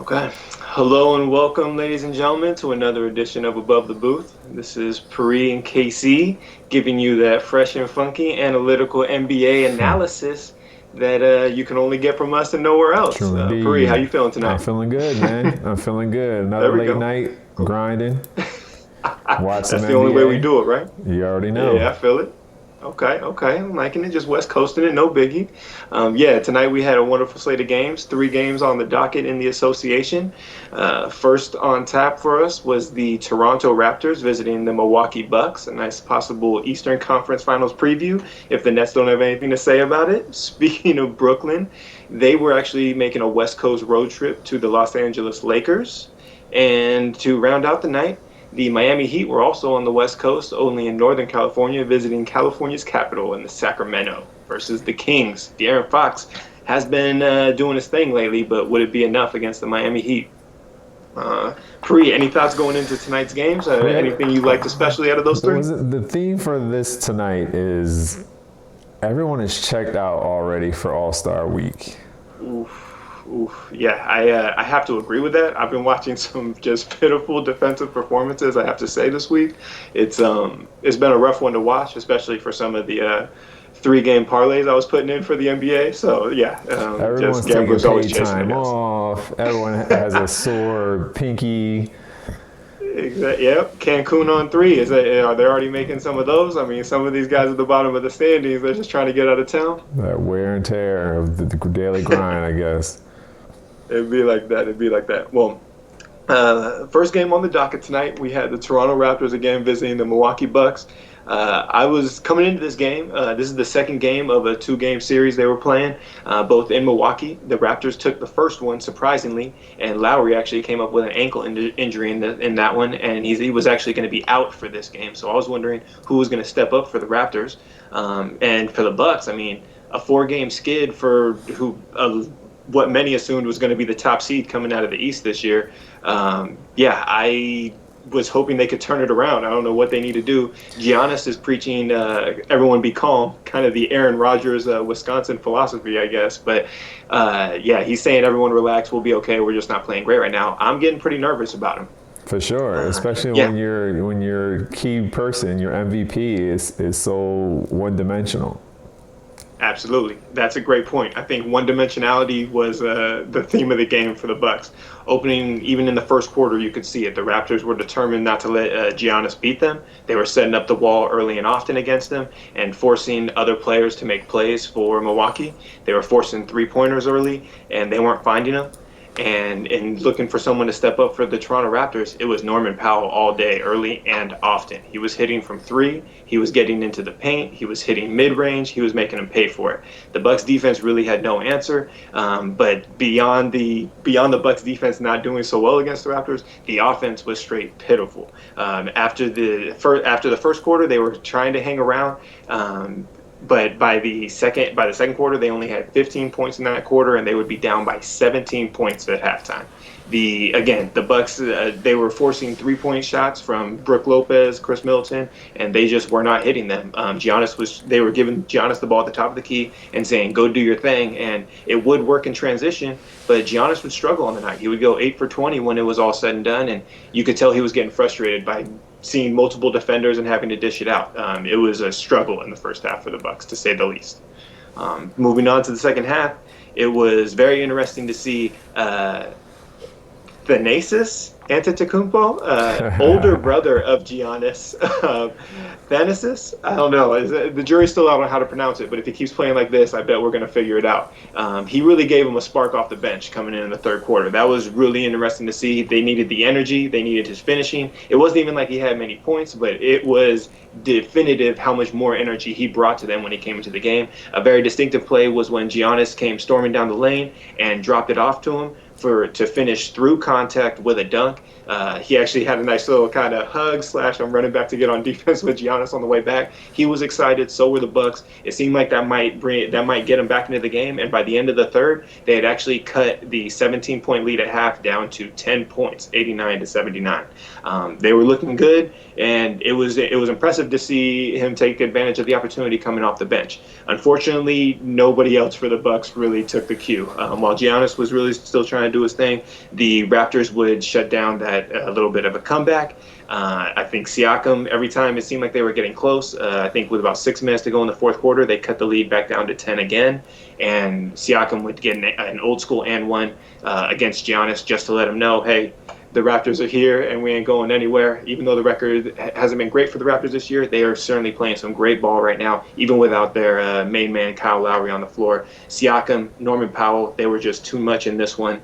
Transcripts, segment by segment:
Okay. Hello and welcome, ladies and gentlemen, to another edition of Above the Booth. This is Pari and KC giving you that fresh and funky analytical NBA analysis that you can only get from us and nowhere else. True Pari, how indeed. you feeling I'm tonight? feeling good, man. I'm feeling good. There Another we late go. night grinding. Watch some That's the only way we NBA. do it, right? You already Yeah, know. I feel it. Okay. I'm liking it. Just West Coasting it, no biggie. Yeah, tonight we had a wonderful slate of games. 3 games on the docket in the association. First on tap for us was the Toronto Raptors visiting the Milwaukee Bucks. A nice possible Eastern Conference Finals preview if the Nets don't have anything to say about it. Speaking of Brooklyn, they were actually making a West Coast road trip to the Los Angeles Lakers. And to round out the night, the Miami Heat were also on the West Coast, only in Northern California, visiting California's capital in the Sacramento versus the Kings. De'Aaron Fox has been doing his thing lately, but would it be enough against the Miami Heat? Pri, any thoughts going into tonight's games? Yeah. Anything you liked especially out of those three? The theme for this tonight is everyone is checked out already for All-Star Week. Oof. Yeah, I have to agree with that. I've been watching some just pitiful defensive performances, I have to say, this week. It's been a rough one to watch, especially for some of the 3-game parlays I was putting in for the NBA. So yeah, just Everyone's taking gamblers always paid chasing time the guys. off. Everyone has a sore pinky. Yep, Cancun on 3. Are they already making some of those? I mean, some of these guys at the bottom of the standings, they're just trying to get out of town. That wear and tear of the daily grind, I guess. It'd be like that. Well, first game on the docket tonight, we had the Toronto Raptors again visiting the Milwaukee Bucks. I was coming into this game. This is the second game of a 2-game series they were playing, both in Milwaukee. The Raptors took the first one, surprisingly, and Lowry actually came up with an ankle injury in that one, and he was actually going to be out for this game. So I was wondering who was going to step up for the Raptors. And for the Bucks, I mean, a 4-game skid for what many assumed was going to be the top seed coming out of the East this year. I was hoping they could turn it around. I don't know what they need to do. Giannis is preaching everyone be calm, kind of the Aaron Rodgers Wisconsin philosophy, I guess. But he's saying everyone relax, we'll be okay. We're just not playing great right now. I'm getting pretty nervous about him. For sure, especially when your key person, your MVP, is so one-dimensional. Absolutely. That's a great point. I think one-dimensionality was the theme of the game for the Bucks. Opening, even in the first quarter, you could see it. The Raptors were determined not to let Giannis beat them. They were setting up the wall early and often against them and forcing other players to make plays for Milwaukee. They were forcing three-pointers early, and they weren't finding them. And in looking for someone to step up for the Toronto Raptors, it was Norman Powell all day, early and often. He was hitting from 3. He was getting into the paint. He was hitting mid-range. He was making them pay for it. The Bucks defense really had no answer. But beyond the Bucks defense not doing so well against the Raptors, the offense was straight pitiful. After the first quarter, they were trying to hang around. But by the second quarter, they only had 15 points in that quarter, and they would be down by 17 points at halftime. The Bucks, they were forcing 3-point shots from Brook Lopez, Chris Middleton, and they just were not hitting them. They were giving Giannis the ball at the top of the key and saying, "Go do your thing," and it would work in transition. But Giannis would struggle on the night. He would go 8 for 20 when it was all said and done, and you could tell he was getting frustrated by seeing multiple defenders and having to dish it out. It was a struggle in the first half for the Bucks, to say the least. Moving on to the second half, it was very interesting to see Thanasis Antetokounmpo, older brother of Giannis, Thanasis. I don't know. The jury's still out on how to pronounce it, but if he keeps playing like this, I bet we're going to figure it out. He really gave him a spark off the bench coming in the third quarter. That was really interesting to see. They needed the energy. They needed his finishing. It wasn't even like he had many points, but it was definitive how much more energy he brought to them when he came into the game. A very distinctive play was when Giannis came storming down the lane and dropped it off to him to finish through contact with a dunk. He actually had a nice little kind of hug / I'm running back to get on defense with Giannis on the way back. He was excited. So were the Bucks. It seemed like that might get him back into the game. And by the end of the third, they had actually cut the 17-point lead at half down to 10 points, 89-79. They were looking good, and it was impressive to see him take advantage of the opportunity coming off the bench. Unfortunately, nobody else for the Bucks really took the cue. While Giannis was really still trying to do his thing, the Raptors would shut down that little bit of a comeback. I think Siakam, every time it seemed like they were getting close, I think with about 6 minutes to go in the fourth quarter, they cut the lead back down to 10 again. And Siakam would get an old school and one against Giannis just to let him know, hey, the Raptors are here and we ain't going anywhere. Even though the record hasn't been great for the Raptors this year, they are certainly playing some great ball right now, even without their main man, Kyle Lowry, on the floor. Siakam, Norman Powell, they were just too much in this one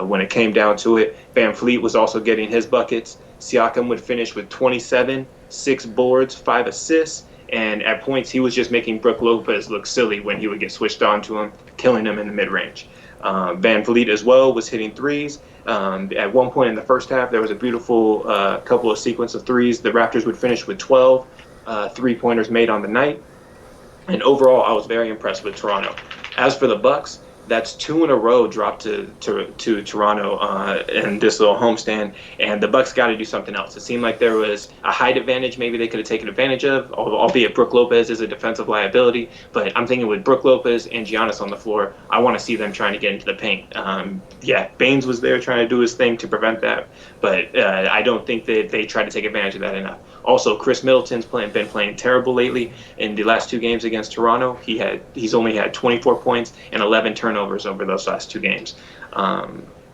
when it came down to it. Van Fleet was also getting his buckets. Siakam would finish with 27, 6 boards, 5 assists, and at points he was just making Brook Lopez look silly when he would get switched on to him, killing him in the mid-range. Van Vliet as well was hitting threes. At one point in the first half, there was a beautiful couple of sequence of threes. The Raptors would finish with 12 three-pointers made on the night. And overall, I was very impressed with Toronto. As for the Bucks, that's 2 in a row dropped to Toronto in this little homestand, and the Bucks got to do something else. It seemed like there was a height advantage maybe they could have taken advantage of, albeit Brook Lopez is a defensive liability. But I'm thinking with Brook Lopez and Giannis on the floor, I want to see them trying to get into the paint. Baines was there trying to do his thing to prevent that, but I don't think that they tried to take advantage of that enough. Also, Chris Middleton's been playing terrible lately. In the last 2 games against Toronto, he's only had 24 points and 11 turnovers over those last 2 games.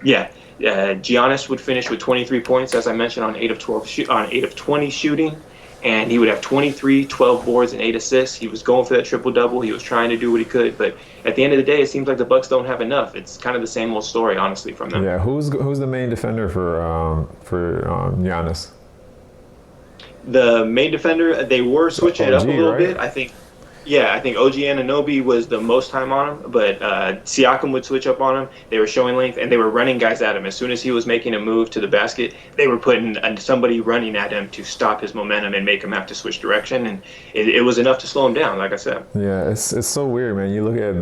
Giannis would finish with 23 points, as I mentioned, on 8 of 20 shooting, and he would have 23, 12 boards, and 8 assists. He was going for that triple-double. He was trying to do what he could, but at the end of the day, it seems like the Bucks don't have enough. It's kind of the same old story, honestly, from them. Yeah, who's the main defender for Giannis? The main defender, they were switching it up a little bit. I think OG Anunoby was the most time on him, but Siakam would switch up on him. They were showing length, and they were running guys at him. As soon as he was making a move to the basket, they were putting somebody running at him to stop his momentum and make him have to switch direction, and it was enough to slow him down, like I said. Yeah, it's so weird, man. You look at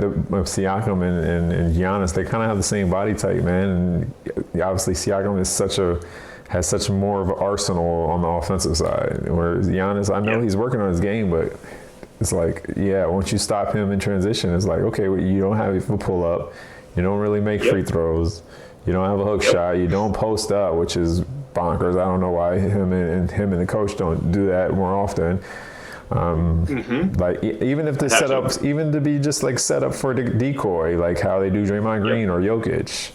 Siakam and Giannis, they kind of have the same body type, man. And obviously Siakam has such more of an arsenal on the offensive side, whereas Giannis, I know he's working on his game, but it's like, once you stop him in transition, it's like, okay, well, you don't have a pull-up, you don't really make free throws, you don't have a hook shot, you don't post up, which is bonkers. I don't know why him and the coach don't do that more often. Like even if the setups, even to be just like set up for the decoy, like how they do Draymond Green or Jokic.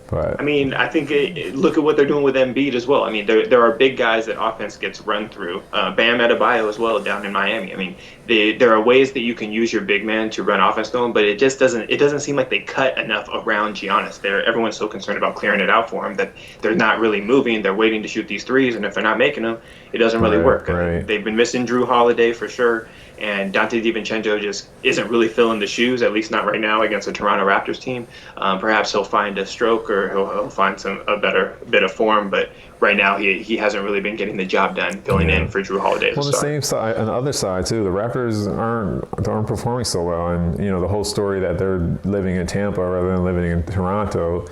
But I mean, I think look at what they're doing with Embiid as well. I mean, there are big guys that offense gets run through. Bam Adebayo as well down in Miami. I mean, there are ways that you can use your big man to run offense to him, but it just doesn't seem like they cut enough around Giannis. Everyone's so concerned about clearing it out for him that they're not really moving. They're waiting to shoot these threes, and if they're not making them, it doesn't really work. Right. They've been missing Drew Holiday for sure. And Dante DiVincenzo just isn't really filling the shoes, at least not right now against a Toronto Raptors team. Perhaps he'll find a stroke or he'll find a better bit of form, but right now he hasn't really been getting the job done filling in for Drew Holiday. Well, the same side, on the other side too, the Raptors aren't performing so well, and the whole story that they're living in Tampa rather than living in Toronto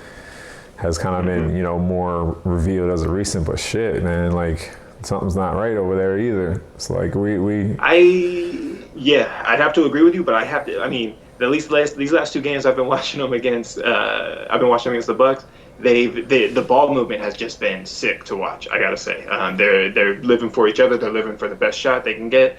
has kind of been more revealed as a recent. But shit, man, like, something's not right over there either. It's like I'd have to agree with you, but I mean, at least these last 2 games I've been watching them against the Bucks. The ball movement has just been sick to watch, I gotta say. They're living for each other. They're living for the best shot they can get.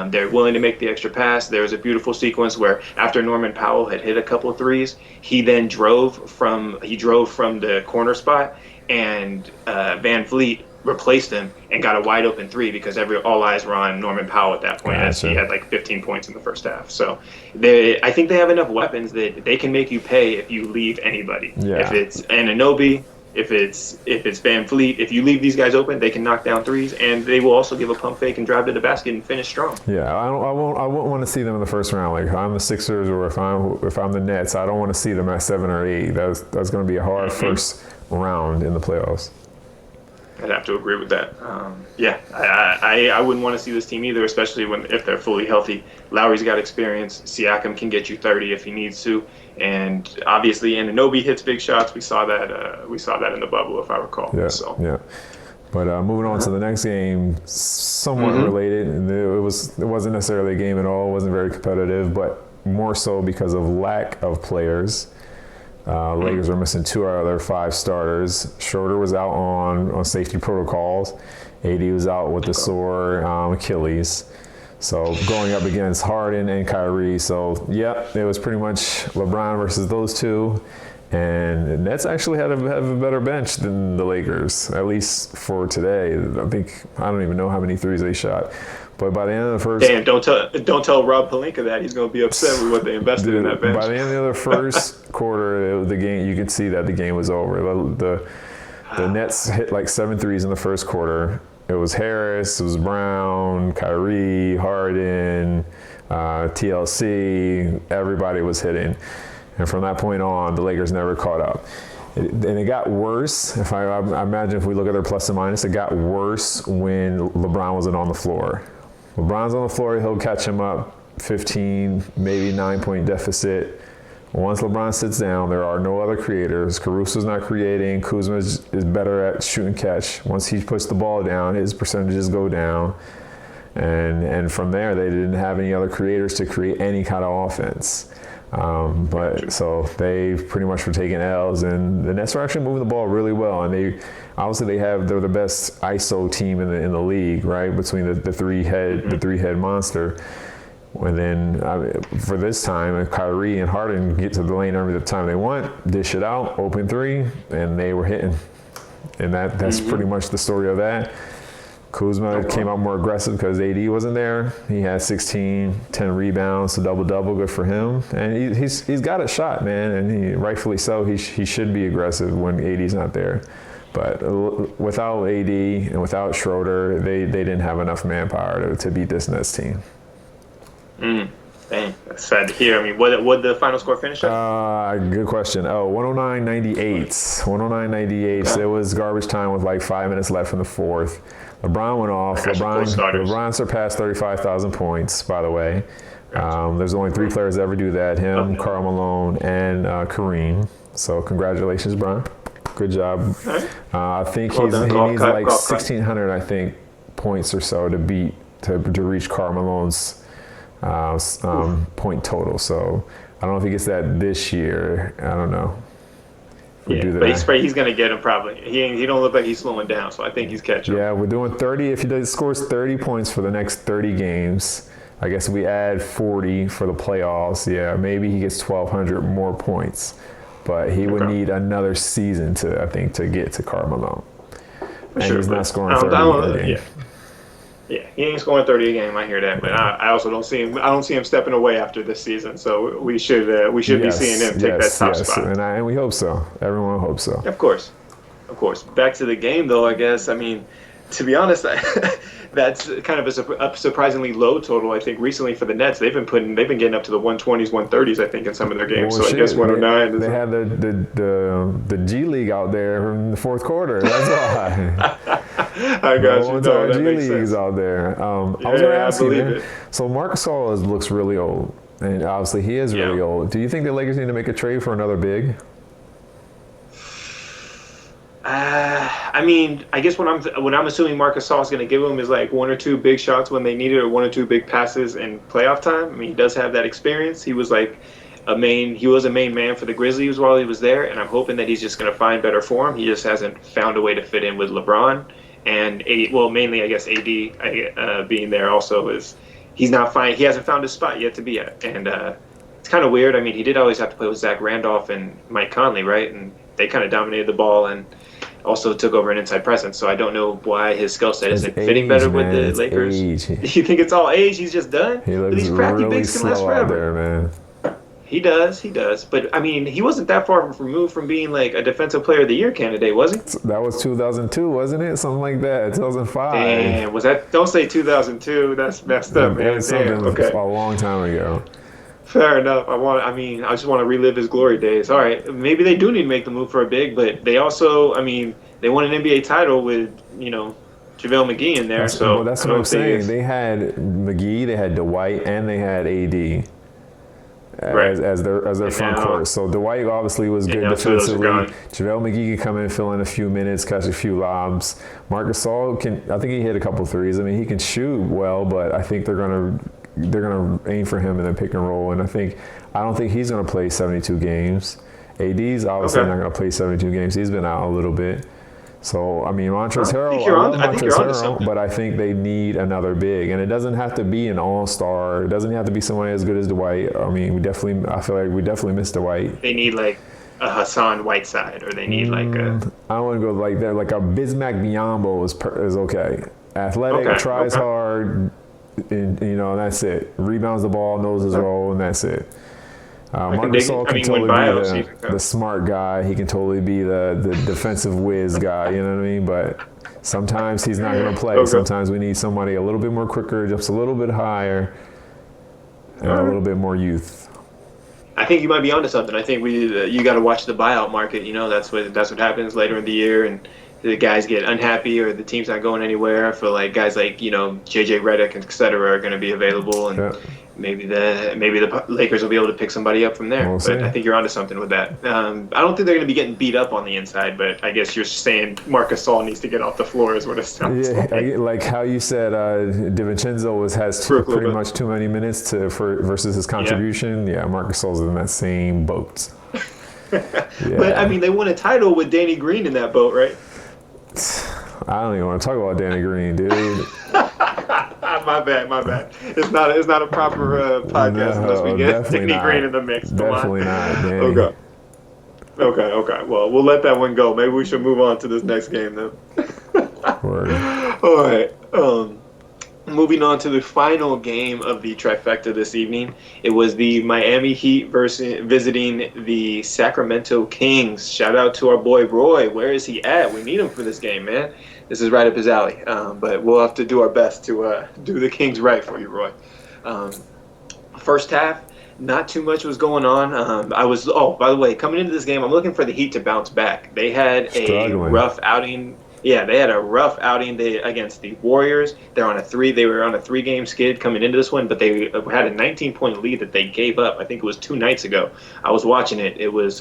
They're willing to make the extra pass. There was a beautiful sequence where after Norman Powell had hit a couple of threes, he then drove from the corner spot, and Van Vliet replaced him and got a wide open 3 because all eyes were on Norman Powell at that point, as he had like 15 points in the first half. So I think they have enough weapons that they can make you pay if you leave anybody. Yeah. If it's Anunoby, if it's Van Vliet, if you leave these guys open, they can knock down threes, and they will also give a pump fake and drive to the basket and finish strong. Yeah, I won't want to see them in the first round. Like, if I'm the Sixers or if I'm the Nets, I don't want to see them at 7 or 8. That's going to be a hard first round in the playoffs. I'd have to agree with that. I wouldn't want to see this team either, especially if they're fully healthy. Lowry's got experience. Siakam can get you 30 if he needs to, and obviously Anunoby hits big shots. We saw that in the bubble, if I recall. Yeah. But moving on to the next game, somewhat related. It wasn't necessarily a game at all. It wasn't very competitive, but more so because of lack of players. Lakers are missing 2 out of their 5 starters. Schroeder was out on safety protocols. AD was out with the sore Achilles. So going up against Harden and Kyrie. So, it was pretty much LeBron versus those two. And the Nets actually have a better bench than the Lakers, at least for today. I don't even know how many threes they shot. But by the end of the first... Damn, don't tell Rob Pelinka that. He's going to be upset with what they invested in that bench. By the end of the first quarter, the game, you could see that the game was over. The Nets hit like 7 threes in the first quarter. It was Harris, it was Brown, Kyrie, Harden, TLC. Everybody was hitting. And from that point on, the Lakers never caught up. And it got worse. I imagine if we look at their plus and minus, it got worse when LeBron wasn't on the floor. LeBron's on the floor, he'll catch him up 15, maybe 9-point deficit. Once LeBron sits down, there are no other creators. Caruso's not creating. Kuzma is better at shoot and catch. Once he puts the ball down, his percentages go down. And from there, they didn't have any other creators to create any kind of offense. So they pretty much were taking L's, and the Nets were actually moving the ball really well. And they're the best ISO team in the league, right? Between the three head monster. And then for this time, if Kyrie and Harden get to the lane every time they want, dish it out, open three, and they were hitting. And that's pretty much the story of that. Kuzma came out more aggressive because AD wasn't there. He had 16, 10 rebounds, a double-double, good for him. And he's got a shot, man, and rightfully so. He should be aggressive when AD's not there. But without AD and without Schroeder, they didn't have enough manpower to beat this Nets team. Dang, that's sad to hear. I mean, what the final score finish at? Good question. 109-98. 109-98. It was garbage time with like 5 minutes left in the fourth. LeBron went off. LeBron surpassed 35,000 points, by the way. There's only 3 players that ever do that, him, Karl Malone, and Kareem. So congratulations, Bron. Good job. Right. I think he needs like 1,600, I think, points or so to reach Karl Malone's point total. So I don't know if he gets that this year. I don't know. But he's going to get him probably. He don't look like he's slowing down, so I think he's catching. Yeah, we're doing 30. If he scores 30 points for the next 30 games, I guess we add 40 for the playoffs. Yeah, maybe he gets 1,200 more points. But he would need another season to get to Karl Malone. And he's not scoring 30 a game. Yeah, he ain't scoring 30 a game. I hear that, but I also don't see him. I don't see him stepping away after this season. So we should be seeing him take that top spot. And we hope so. Everyone hopes so. Of course. Back to the game, though. I guess. I mean, to be honest, that's kind of a surprisingly low total. I think recently for the Nets, they've been getting up to the 120s, 130s. I think in some of their games. I guess 109. They had the G League out there in the fourth quarter. That's why. I got you. No, G League is out there. I was going to ask you, man. So Marc Gasol looks really old, and obviously he is really old. Do you think the Lakers need to make a trade for another big? I mean, I guess what I'm assuming Marc Gasol is going to give them is like 1 or 2 big shots when they need it, or 1 or 2 big passes in playoff time. I mean, he does have that experience. He was like a main man for the Grizzlies while he was there, and I'm hoping that he's just going to find better form. He just hasn't found a way to fit in with LeBron and mainly I guess AD being there also is he hasn't found his spot yet to be at, and it's kind of weird. I mean, he did always have to play with Zach Randolph and Mike Conley, right? And they kind of dominated the ball and also took over an inside presence. So I don't know why his skill set isn't fitting better with the Lakers. You think it's all age? He's just done? He looks these crappy really bigs can last forever. Out there, man. He does. But, I mean, he wasn't that far removed from being, like, a Defensive Player of the Year candidate, was he? That was 2002, wasn't it? Something like that, 2005. Damn, was that? Don't say 2002. That's messed up, man. Damn, okay. A long time ago. Fair enough. I just want to relive his glory days. All right, maybe they do need to make the move for a big, but they also, they won an NBA title with, JaVale McGee in there. That's what I'm saying. They had McGee, they had Dwight, and they had AD. As their front court. So Dwight obviously was good defensively. JaVale McGee can come in, fill in a few minutes, catch a few lobs. Marc Gasol I think he hit a couple threes. I mean, he can shoot well, but I think they're gonna aim for him in the pick and roll. And I don't think he's gonna play 72 games. AD's obviously Okay. not going to play 72 games. He's been out a little bit. So, I mean, Montrezl Harrell, I love I think you're Montrezl onto Harrell, something. but I think they need another big. And it doesn't have to be an all-star. It doesn't have to be someone as good as Dwight. I mean, I feel like we definitely missed Dwight. They need like a Hassan Whiteside, or they need like a. I don't want to go like that. Like a Bismack Biyombo is okay. Athletic, Okay. tries Okay. hard, and that's it. Rebounds the ball, knows his role, and that's it. Marcus Gasol can when totally Bios be even the smart guy. He can totally be the defensive whiz guy. You know what I mean? But sometimes he's not going to play. Okay. Sometimes we need somebody a little bit more quicker, just a little bit higher, and a little bit more youth. I think you might be onto something. I think you got to watch the buyout market. That's what happens later in the year, and the guys get unhappy or the team's not going anywhere. I feel like guys like JJ Redick and et cetera are going to be available, and Yeah. maybe the Lakers will be able to pick somebody up from there. We'll But see. I think you're onto something with that. I don't think they're going to be getting beat up on the inside, but I guess you're saying Marcus Gasol needs to get off the floor is what it sounds Yeah, like. like how you said, DiVincenzo has For a little pretty bit. much too many minutes versus his contribution. Yeah, Marcus Gasol's in that same boat. But I mean, they won a title with Danny Green in that boat, right? I don't even want to talk about Danny Green, dude. My bad. It's not a proper podcast unless we get definitely Danny not. Green in the mix. Come on. Definitely not, Danny. Okay. Well, we'll let that one go. Maybe we should move on to this next game then. Word. All right. Moving on to the final game of the trifecta this evening. It was the Miami Heat visiting the Sacramento Kings. Shout out to our boy Roy. Where is he at? We need him for this game, man. This is right up his alley. But we'll have to do our best to do the Kings right for you, Roy. First half, not too much was going on. By the way, coming into this game, I'm looking for the Heat to bounce back. They had a rough outing. Yeah, they had a rough outing against the Warriors. They were on a 3-game skid coming into this one, but they had a 19-point lead that they gave up. I think it was 2 nights ago. I was watching it. It was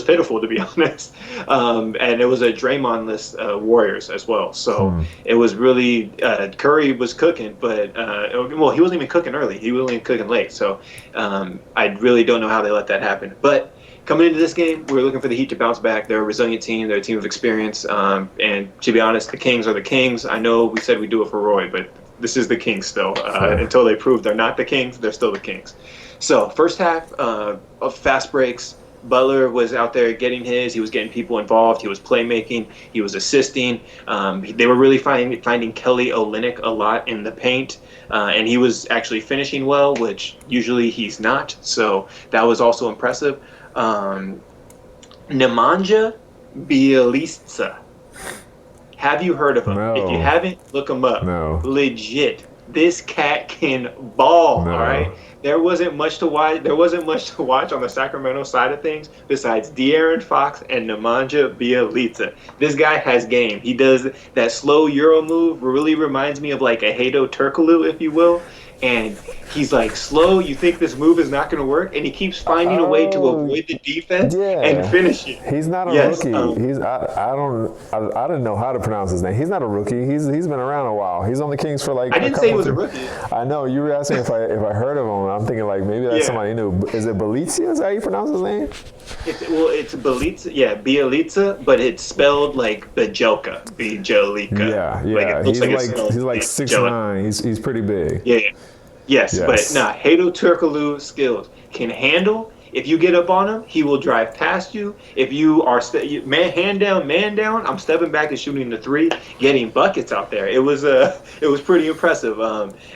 pitiful, to be honest. And it was a Draymond-less Warriors as well. So it was really Curry was cooking, but he wasn't even cooking early. He was only cooking late. So I really don't know how they let that happen. But coming into this game, we were looking for the Heat to bounce back. They're a resilient team. They're a team of experience. And to be honest, the Kings are the Kings. I know we said we'd do it for Roy, but this is the Kings still. Until they prove they're not the Kings, they're still the Kings. So first half of fast breaks. Butler was out there getting his. He was getting people involved. He was playmaking. He was assisting. They were really finding Kelly Olynyk a lot in the paint. And he was actually finishing well, which usually he's not. So that was also impressive. Nemanja Bjelica. Have you heard of him? No. If you haven't, look him up. No. Legit. This cat can ball, No. all right? There wasn't much to watch on the Sacramento side of things besides De'Aaron Fox and Nemanja Bjelica. This guy has game. He does that slow Euro move, really reminds me of like a Hedo Turkoglu, if you will. And he's like slow. You think this move is not going to work, and he keeps finding a way to avoid the defense and finish it. He's not a rookie. I didn't know how to pronounce his name. He's not a rookie. He's been around a while. He's on the Kings for like. I didn't say he was a rookie. I know you were asking if I heard of him. I'm thinking like maybe that's somebody new. Is it Bjelica? Is that how you pronounce his name? It's Bjelica. Yeah, Bjelica, but it's spelled like Bjelica. Bjelica. Yeah. Like it looks He's like 6'9". He's pretty big. Yeah. Yes, but Hedo Turkoglu skilled. Can handle. If you get up on him, he will drive past you. If you are man down, I'm stepping back and shooting the 3, getting buckets out there. It was pretty impressive.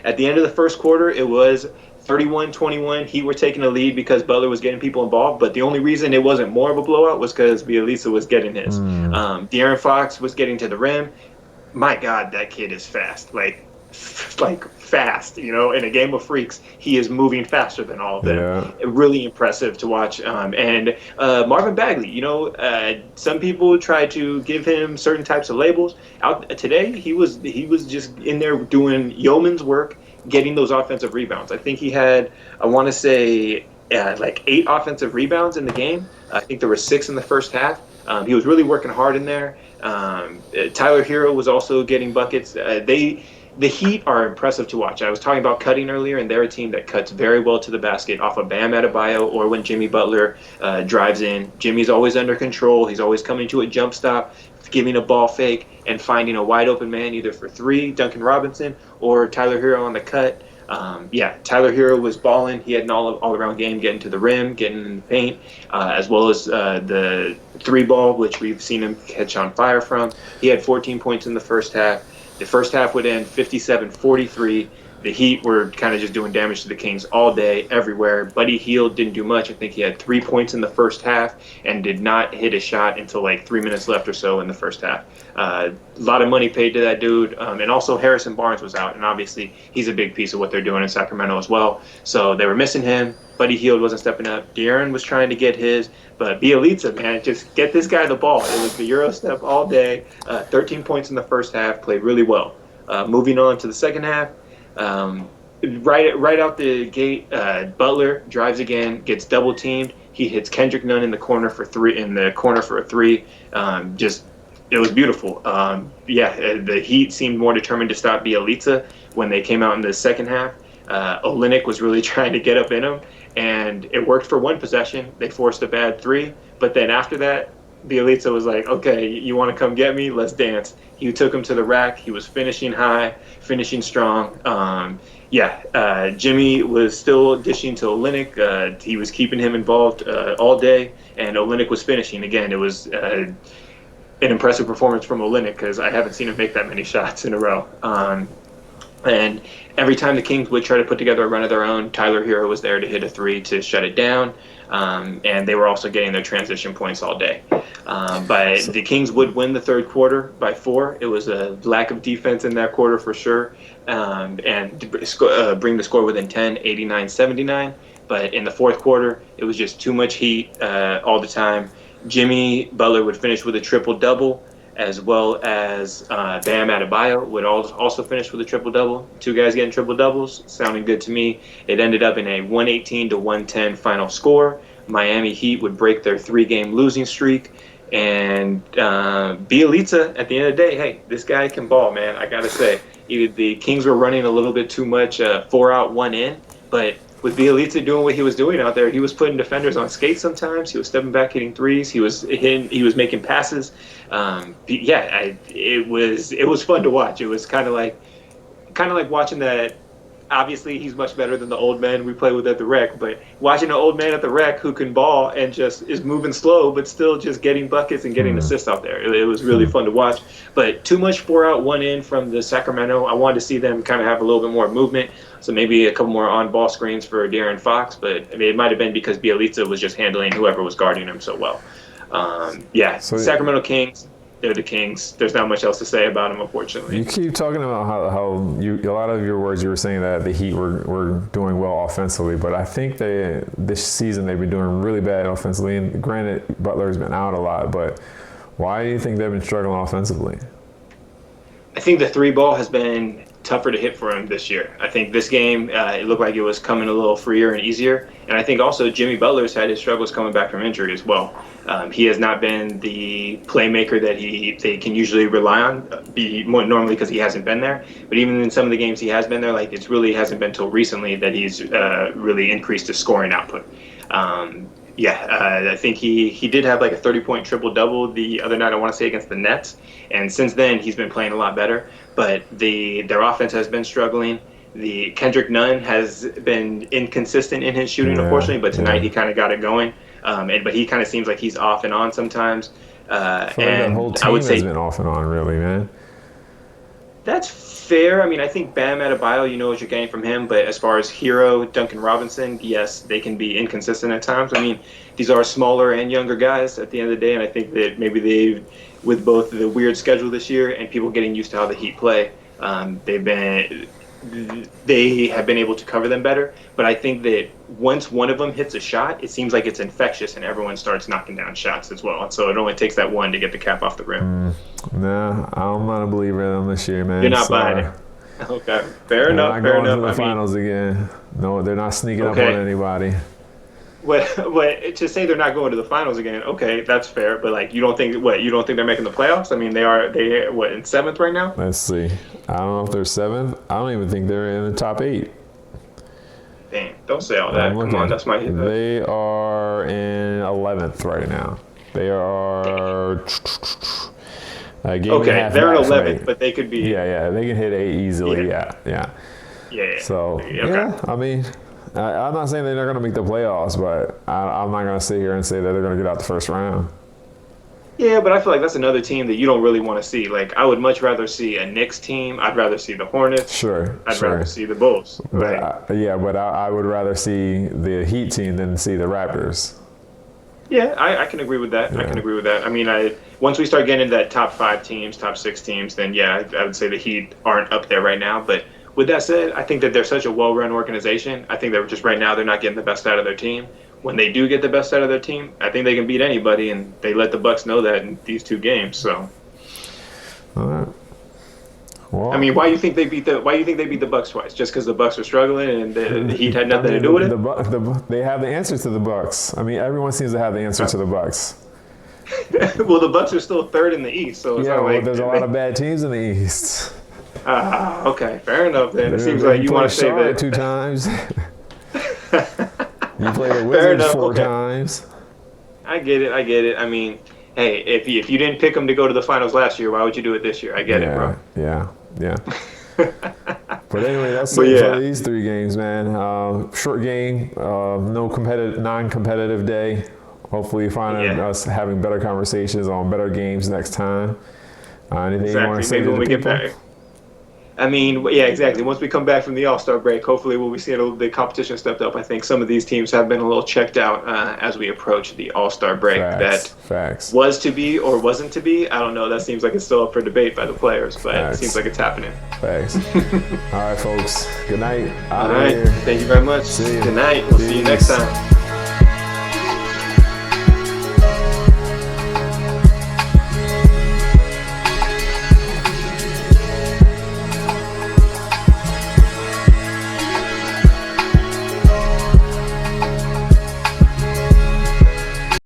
At the end of the first quarter, it was 31-21. Heat were taking the lead because Butler was getting people involved. But the only reason it wasn't more of a blowout was because Bjelica was getting his. De'Aaron Fox was getting to the rim. My God, that kid is fast. Like fast, in a game of freaks, he is moving faster than all of them. Yeah. Really impressive to watch. And Marvin Bagley, some people try to give him certain types of labels. Today, he was just in there doing yeoman's work, getting those offensive rebounds. I think he had, I want to say, like 8 offensive rebounds in the game. I think there were 6 in the first half. He was really working hard in there. Tyler Hero was also getting buckets. the Heat are impressive to watch. I was talking about cutting earlier, and they're a team that cuts very well to the basket off of Bam Adebayo or when Jimmy Butler drives in. Jimmy's always under control. He's always coming to a jump stop, giving a ball fake, and finding a wide open man either for three, Duncan Robinson, or Tyler Hero on the cut. Tyler Hero was balling. He had an all-around game, getting to the rim, getting in the paint, as well as the three ball, which we've seen him catch on fire from. He had 14 points in the first half. The first half would end 57-43. The Heat were kind of just doing damage to the Kings all day, everywhere. Buddy Hield didn't do much. I think he had 3 points in the first half and did not hit a shot until like 3 minutes left or so in the first half. A lot of money paid to that dude. And also Harrison Barnes was out. And obviously he's a big piece of what they're doing in Sacramento as well. So they were missing him. Buddy Hield wasn't stepping up. De'Aaron was trying to get his. But Bielitsa, man, just get this guy the ball. It was the Euro step all day. 13 points in the first half. Played really well. Moving on to the second half. Right out the gate, Butler drives again, gets double teamed. He hits Kendrick Nunn in the corner for a three. It was beautiful. The Heat seemed more determined to stop Bielitsa when they came out in the second half. Olynyk was really trying to get up in him, and it worked for one possession. They forced a bad three, but then after that, Bielitsa was like, okay, you want to come get me? Let's dance. He took him to the rack. He was finishing high, finishing strong. Jimmy was still dishing to Olynyk. He was keeping him involved all day, and Olynyk was finishing. Again, it was an impressive performance from Olynyk because I haven't seen him make that many shots in a row. And every time the Kings would try to put together a run of their own, Tyler Hero was there to hit a three to shut it down. And they were also getting their transition points all day. But the Kings would win the third quarter by 4. It was a lack of defense in that quarter for sure. And bring the score within 10, 89-79. But in the fourth quarter, it was just too much heat all the time. Jimmy Butler would finish with a triple-double, as well as Bam Adebayo would also finish with a triple-double. 2 guys getting triple-doubles, sounding good to me. It ended up in a 118-110 final score. Miami Heat would break their 3-game losing streak. And Bielitsa, at the end of the day, hey, this guy can ball, man. I got to say, the Kings were running a little bit too much 4 out, 1 in. But with Bielitsa doing what he was doing out there, he was putting defenders on skates sometimes. He was stepping back, hitting threes. He was making passes. It was fun to watch. It was kind of like watching that. Obviously, he's much better than the old men we play with at the rec, but watching an old man at the rec who can ball and just is moving slow, but still just getting buckets and getting assists out there. It was really fun to watch. But too much 4 out, 1 in from the Sacramento. I wanted to see them kind of have a little bit more movement. So maybe a couple more on-ball screens for De'Aaron Fox, but I mean, it might have been because Bielitsa was just handling whoever was guarding him so well. Sacramento Kings, they're the Kings. There's not much else to say about them, unfortunately. You keep talking about how a lot of your words, you were saying that the Heat were doing well offensively, but I think this season they've been doing really bad offensively. And granted, Butler's been out a lot, but why do you think they've been struggling offensively? I think the 3-ball has been tougher to hit for him this year. I think this game, it looked like it was coming a little freer and easier. And I think also Jimmy Butler's had his struggles coming back from injury as well. He has not been the playmaker that they can usually rely on, normally because he hasn't been there. But even in some of the games he has been there, like it really hasn't been until recently that he's really increased his scoring output. I think he did have like a 30-point triple-double the other night, I want to say, against the Nets. And since then, he's been playing a lot better. But their offense has been struggling. The Kendrick Nunn has been inconsistent in his shooting, unfortunately. But tonight he kind of got it going. But he kind of seems like he's off and on sometimes. I feel like that whole team has been off and on, really, man. That's fair. I mean, I think Bam Adebayo, you know what you're getting from him. But as far as Hero, Duncan Robinson, yes, they can be inconsistent at times. I mean, these are smaller and younger guys at the end of the day. And I think that maybe with both the weird schedule this year and people getting used to how the Heat play, they have been able to cover them better. But I think that once one of them hits a shot, it seems like it's infectious and everyone starts knocking down shots as well. And so it only takes that one to get the cap off the rim. Nah, I'm not a believer in them this year, man. You're not buying it. Okay, fair enough. They're not going to the finals again. No, they're not sneaking up on anybody. what to say they're not going to the finals again? Okay, that's fair. But like, you don't think they're making the playoffs? I mean, they what in seventh right now? Let's see. I don't know if they're seventh. I don't even think they're in the top 8. Damn, don't say all that. Come on, that's my hit. They are in 11th right now. They are a game and a half they're in back from 11th, 8. but they could be. Yeah, they can hit 8 easily. Yeah. Yeah. So Okay. I mean, I'm not saying they're not going to make the playoffs, but I'm not going to sit here and say that they're going to get out the first round. Yeah, but I feel like that's another team that you don't really want to see. Like, I would much rather see a Knicks team. I'd rather see the Hornets. Sure. I'd rather see the Bulls. Right? But I would rather see the Heat team than see the Raptors. Yeah, I can agree with that. Yeah. I can agree with that. I mean, once we start getting into that top 5 teams, top 6 teams, then yeah, I would say the Heat aren't up there right now. But with that said, I think that they're such a well-run organization. I think that just right now they're not getting the best out of their team. When they do get the best out of their team, I think they can beat anybody, and they let the Bucks know that in these 2 games. So, all right. Well, I mean, why do you think they beat the Bucks twice? Just because the Bucks were struggling and the Heat had nothing to do with it? They have the answer to the Bucks. I mean, everyone seems to have the answer to the Bucks. Well, the Bucks are still 3rd in the East, so it's not like there's a lot of bad teams in the East. Okay, fair enough. Then it seems like you want to say that 2 times. You played the Wizards 4 times. I get it. I mean, hey, if you didn't pick them to go to the finals last year, why would you do it this year? I get it, bro. Yeah. But anyway, that's it for these 3 games, man. Short game, non-competitive day. Hopefully, you find us having better conversations on better games next time. Anything you want to say to the people? Get back. I mean, yeah, exactly. Once we come back from the All-Star break, hopefully we'll be seeing the competition stepped up. I think some of these teams have been a little checked out as we approach the All-Star break. Facts. Was to be or wasn't to be. I don't know. That seems like it's still up for debate by the players, but it seems like it's happening. Facts. All right, folks. Good night. All right. Thank you very much. Good night. We'll see you next time.